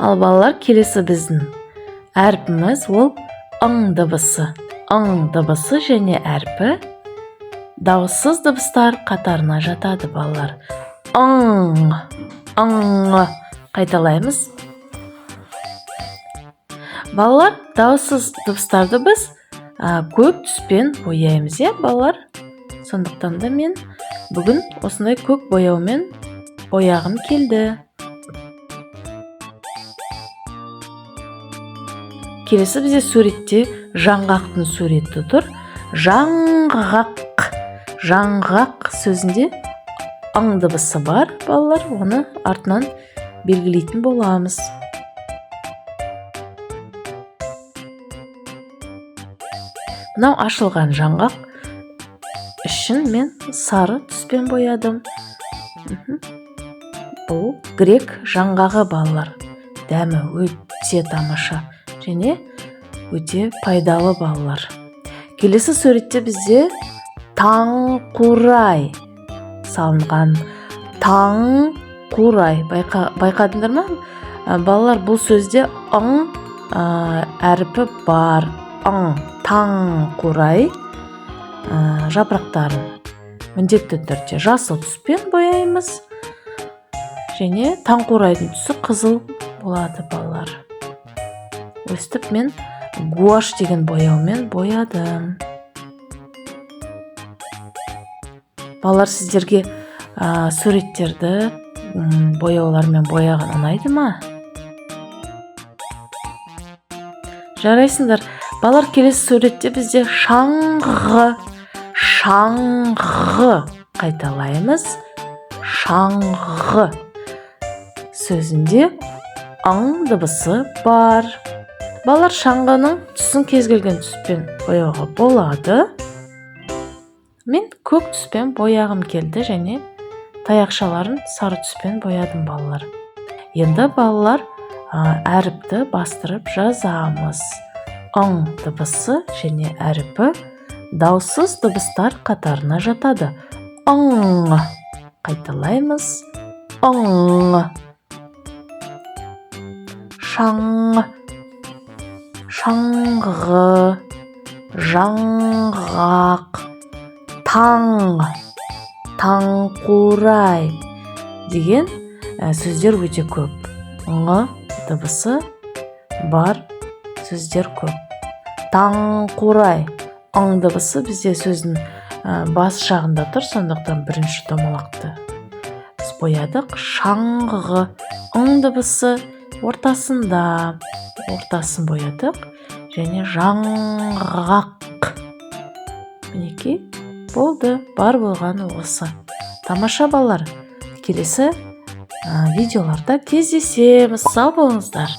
Ал балалар, келесі біздің әрпіміз ол ың дыбысы. Ың дыбысы және әрпі дауыссыз дыбыстар қатарына жатады балалар. Ың, ың. Қайталаймыз. Балалар, дауыссыз дыбыстарды біз көк түспен бояймыз, балалар. Сондықтан да мен бүгін осындай көк бояумен бояғым келді. Келесі бізде суретте жаңғақтың суреті тұр. Жаңғақ. Жаңғақ сөзінде ың дыбысы бар, балалар. Оны артынан белгілейтін боламыз. Мынау ашылған жаңғақ. Ішін мен сары түспен боядым. Бұл грек жаңғағы, балалар. Дәмі өте тамаша және өте пайдалы, балалар. Келесі суретте бізде таңқурай салынған. Таңқурай. Байқадыңдар ма? Балалар, бұл сөзде ың әріпі бар. Ың. Таңқурай жапырақтарын міндетті түрде жасыл түспен бояймыз. Және таңқурайдың түсі қызыл болады, балалар. Өстіп мен гуаш деген бояумен боядым. Балалар, сіздерге суреттерді бояулармен бояған ұнайды ма? Жарайсыңдар. Балалар, келесі суретте бізде шаңғы. Шаңғы. Қайталаймыз. Шаңғы. Сөзінде ың дыбысы бар. Балалар, шаңғының түсін кез келген түспен бояуға болады. Мен көк түспен бояғым келді және таяқшаларын сары түспен боядым, балалар. Енді балалар, әріпті бастырып жазамыз. Ың дыбысы және әріпі дауыссыз дыбыстар қатарына жатады. Ың. Қайталаймыз. Ың. Шаң. Шаңғы. Жаңғақ. Таң. Таңқурай деген сөздер өте көп. Ыңы дыбысы бар сөздер көп. Таңқурай. Ың дыбысы бізде сөздің бас жағында тұр, сондықтан бірінші домалақты біз боядық. Шаңғы. Ың дыбысы ортасында. Ортасын боядық. Және жаңғақ. Мінекей, болды. Бар болғаны осы. Тамаша, балалар. Келесі видеоларда кездесеміз. Сау болыңыздар.